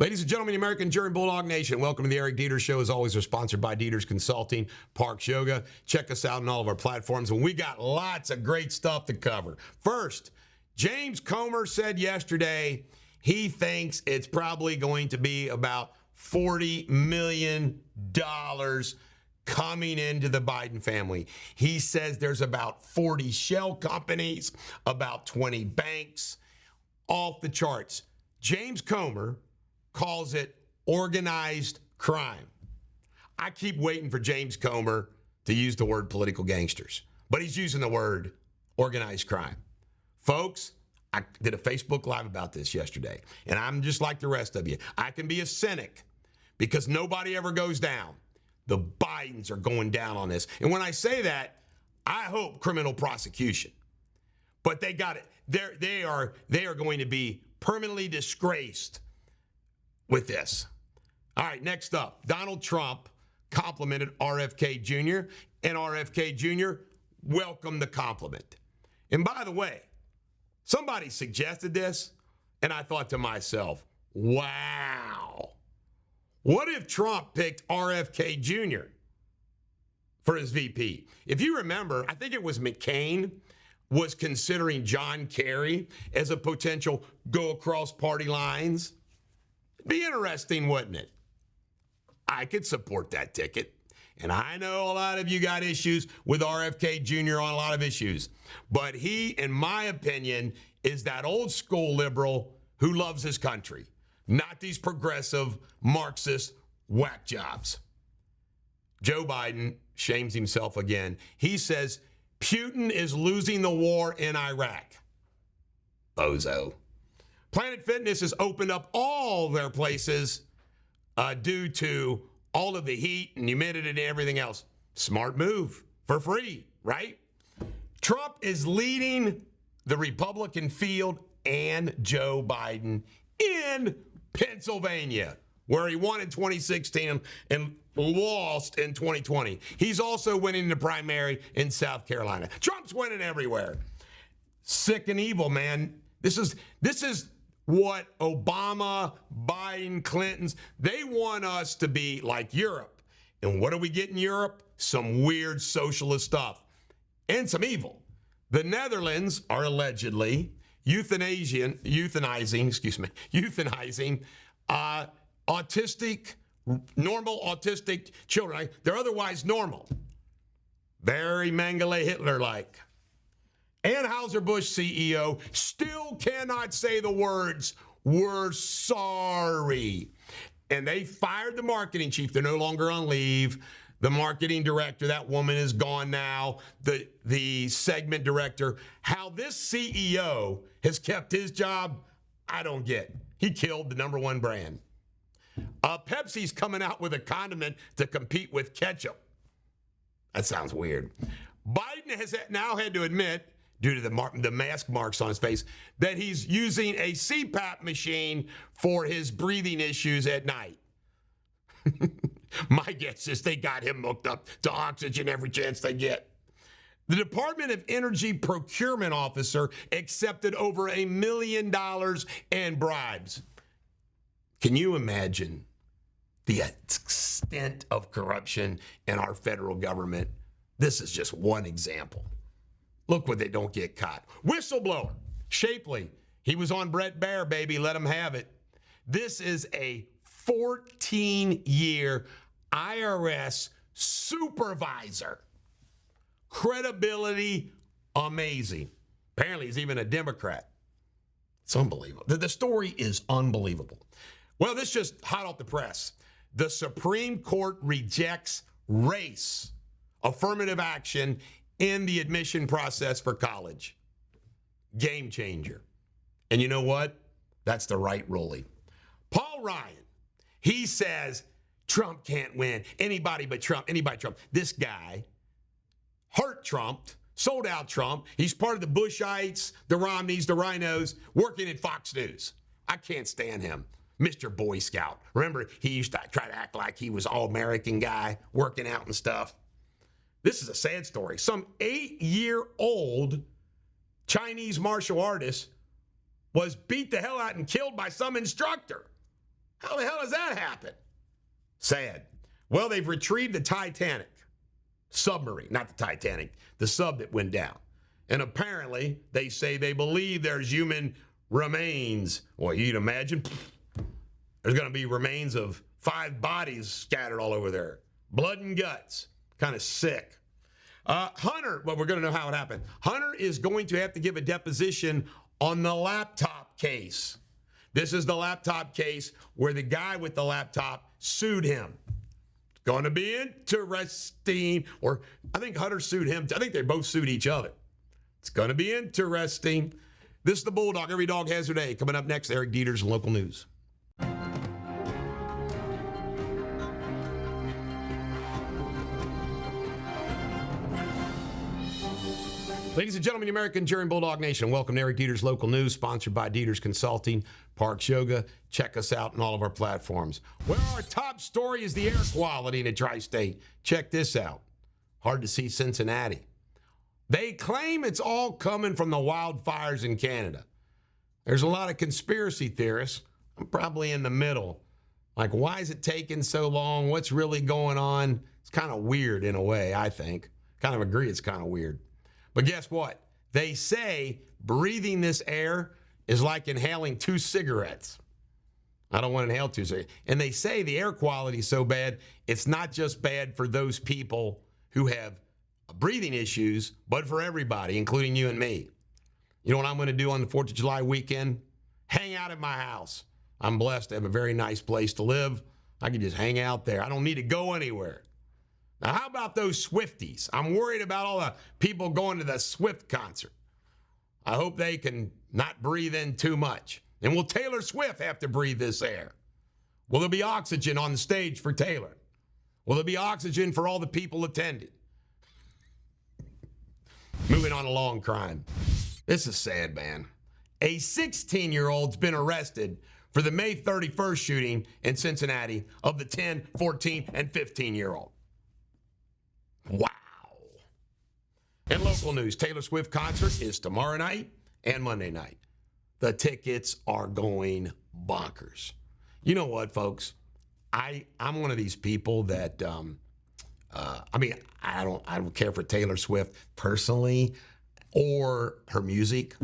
Ladies and gentlemen, the American Jury Bulldog Nation, welcome to the Eric Deters Show. As always, we're sponsored by Deters Consulting, Parks Yoga. Check us out on all of our platforms, and we got lots of great stuff to cover. First, James Comer said yesterday he thinks it's probably going to be about $40 million coming into the Biden family. He says there's about 40 shell companies, about 20 banks, off the charts. James Comer calls it organized crime. I keep waiting for James Comer to use the word political gangsters, but he's using the word organized crime. Folks, I did a Facebook Live about this yesterday, and I'm just like the rest of you. I can be a cynic because nobody ever goes down. The Bidens are going down on this. And when I say that, I hope criminal prosecution. But they got it. They are going to be permanently disgraced with this. All right, next up, Donald Trump complimented RFK Jr., and RFK Jr. welcomed the compliment. And by the way, somebody suggested this, and I thought to myself, wow, what if Trump picked RFK Jr. for his VP? If you remember, I think it was McCain was considering John Kerry as a potential go across party lines. Be interesting, wouldn't it? I could support that ticket. And I know a lot of you got issues with RFK Jr. on a lot of issues. But he, in my opinion, is that old school liberal who loves his country, not these progressive Marxist whack jobs. Joe Biden shames himself again. He says Putin is losing the war in Iraq. Bozo. Planet Fitness has opened up all their places due to all of the heat and humidity and everything else. Smart move for free, right? Trump is leading the Republican field and Joe Biden in Pennsylvania, where he won in 2016 and lost in 2020. He's also winning the primary in South Carolina. Trump's winning everywhere. Sick and evil, man. This is what Obama, Biden, Clinton's, they want us to be like Europe. And what do we get in Europe? Some weird socialist stuff and some evil. The Netherlands are allegedly euthanizing normal autistic children. They're otherwise normal. Very Mengele Hitler-like. Anheuser-Busch CEO still cannot say the words, "We're sorry." And they fired the marketing chief. They're no longer on leave. The marketing director, that woman is gone now. The segment director. How this CEO has kept his job, I don't get. He killed the number one brand. Pepsi's coming out with a condiment to compete with ketchup. That sounds weird. Biden has now had to admit, due to the mask marks on his face, that he's using a CPAP machine for his breathing issues at night. My guess is they got him hooked up to oxygen every chance they get. The Department of Energy procurement officer accepted over $1 million in bribes. Can you imagine the extent of corruption in our federal government? This is just one example. Look what they don't get caught. Whistleblower, Shapley. He was on Brett Baier, baby. Let him have it. This is a 14-year IRS supervisor. Credibility, amazing. Apparently, he's even a Democrat. It's unbelievable. The story is unbelievable. Well, this just hot off the press. The Supreme Court rejects race affirmative action in the admission process for college. Game changer. And you know what? That's the right ruling. Paul Ryan, he says Trump can't win. Anybody but Trump. This guy hurt Trump, sold out Trump. He's part of the Bushites, the Romneys, the Rhinos, working at Fox News. I can't stand him. Mr. Boy Scout. Remember, he used to try to act like he was all-American guy, working out and stuff. This is a sad story. Some 8-year-old Chinese martial artist was beat the hell out and killed by some instructor. How the hell does that happen? Sad. Well, they've retrieved the Titanic submarine, not the Titanic, the sub that went down. And apparently, they say they believe there's human remains. Well, you'd imagine there's going to be remains of 5 bodies scattered all over there. Blood and guts. Kind of sick. Hunter, well, we're going to know how it happened. Hunter is going to have to give a deposition on the laptop case. This is the laptop case where the guy with the laptop sued him. It's going to be interesting. Or I think Hunter sued him. I think they both sued each other. It's going to be interesting. This is the Bulldog. Every dog has their day. Coming up next, Eric Deters and local news. Ladies and gentlemen, the American German Bulldog Nation, welcome to Eric Deters Local News, sponsored by Deters Consulting, Parks Yoga. Check us out on all of our platforms. Well, our top story is the air quality in the tri-state. Check this out. Hard to see Cincinnati. They claim it's all coming from the wildfires in Canada. There's a lot of conspiracy theorists. I'm probably in the middle. Like, why is it taking so long? What's really going on? It's kind of weird in a way, I think. Kind of agree it's kind of weird. But guess what? They say breathing this air is like inhaling 2 cigarettes. I don't want to inhale 2 cigarettes. And they say the air quality is so bad, it's not just bad for those people who have breathing issues, but for everybody, including you and me. You know what I'm going to do on the 4th of July weekend? Hang out at my house. I'm blessed to have a very nice place to live. I can just hang out there. I don't need to go anywhere. Now, how about those Swifties? I'm worried about all the people going to the Swift concert. I hope they can not breathe in too much. And will Taylor Swift have to breathe this air? Will there be oxygen on the stage for Taylor? Will there be oxygen for all the people attending? Moving on to long crime. This is sad, man. A 16-year-old's been arrested for the May 31st shooting in Cincinnati of the 10, 14, and 15-year-old. Wow. In local news, Taylor Swift concert is tomorrow night and Monday night. The tickets are going bonkers. You know what, folks? I'm one of these people that, I don't care for Taylor Swift personally or her music,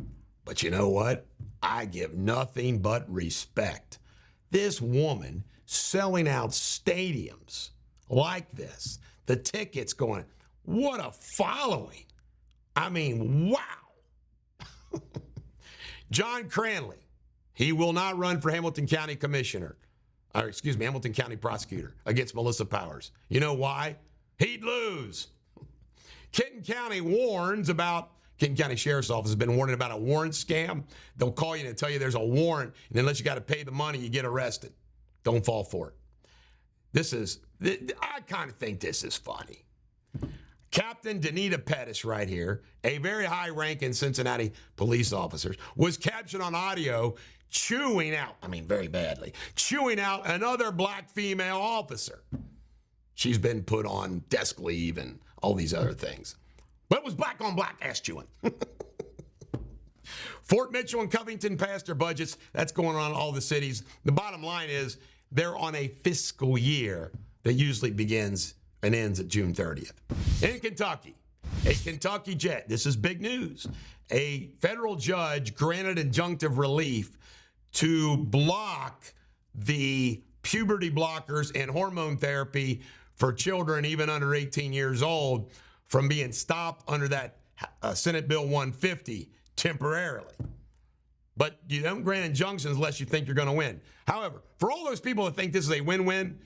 but you know what? I give nothing but respect. This woman selling out stadiums like this. The tickets going, what a following. I mean, wow. John Cranley, he will not run for Hamilton County Hamilton County prosecutor against Melissa Powers. You know why? He'd lose. Kenton County Sheriff's Office has been warning about a warrant scam. They'll call you and tell you there's a warrant, and unless you got to pay the money, you get arrested. Don't fall for it. I kind of think this is funny. Captain Danita Pettis right here, a very high-ranking Cincinnati police officer, was captured on audio very badly, chewing out another black female officer. She's been put on desk leave and all these other things. But it was black on black ass chewing. Fort Mitchell and Covington passed their budgets. That's going on in all the cities. The bottom line is they're on a fiscal year that usually begins and ends at June 30th. In Kentucky, a Kentucky jet, this is big news, a federal judge granted injunctive relief to block the puberty blockers and hormone therapy for children even under 18 years old from being stopped under that Senate Bill 150 temporarily. But you don't grant injunctions unless you think you're going to win. However, for all those people that think this is a win-win,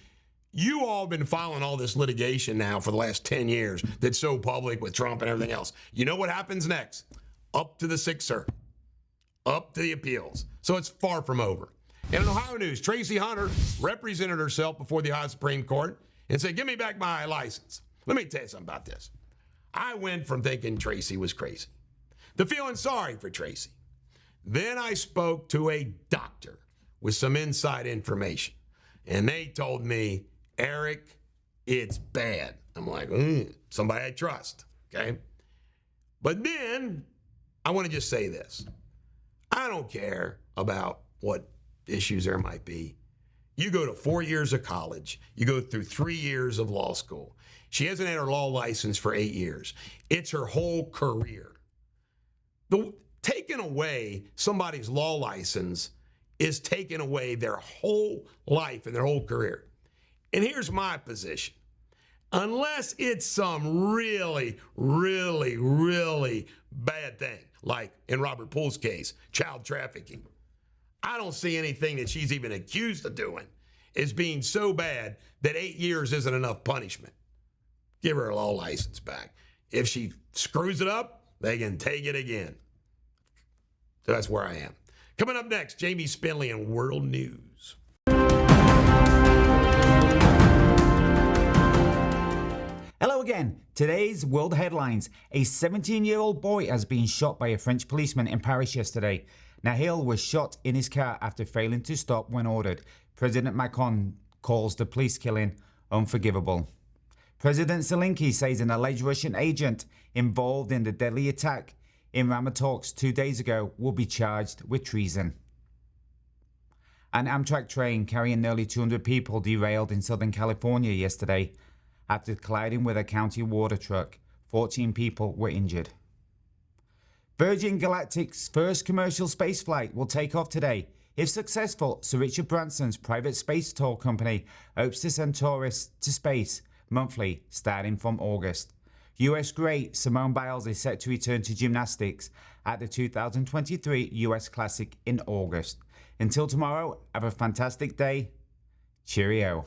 you all have been following all this litigation now for the last 10 years that's so public with Trump and everything else. You know what happens next? Up to the Sixth Circuit, up to the appeals. So it's far from over. And in Ohio news, Tracy Hunter represented herself before the Ohio Supreme Court and said, give me back my license. Let me tell you something about this. I went from thinking Tracy was crazy to feeling sorry for Tracy. Then I spoke to a doctor with some inside information, and they told me, Eric, it's bad. I'm like, somebody I trust, okay? But then I want to just say this. I don't care about what issues there might be. You go to 4 years of college. You go through 3 years of law school. She hasn't had her law license for 8 years. It's her whole career. Taking away somebody's law license is taking away their whole life and their whole career. And here's my position. Unless it's some really, really, really bad thing, like in Robert Poole's case, child trafficking, I don't see anything that she's even accused of doing as being so bad that 8 years isn't enough punishment. Give her a law license back. If she screws it up, they can take it again. So that's where I am. Coming up next, Jamie Spinley in World News. Hello again. Today's world headlines. A 17-year-old boy has been shot by a French policeman in Paris yesterday. Nahil was shot in his car after failing to stop when ordered. President Macron calls the police killing unforgivable. President Zelensky says an alleged Russian agent involved in the deadly attack in Ramatorsk 2 days ago will be charged with treason. An Amtrak train carrying nearly 200 people derailed in Southern California yesterday after colliding with a county water truck. 14 people were injured. Virgin Galactic's first commercial spaceflight will take off today. If successful, Sir Richard Branson's private space tour company hopes to send tourists to space monthly starting from August. US great Simone Biles is set to return to gymnastics at the 2023 US Classic in August. Until tomorrow, have a fantastic day. Cheerio.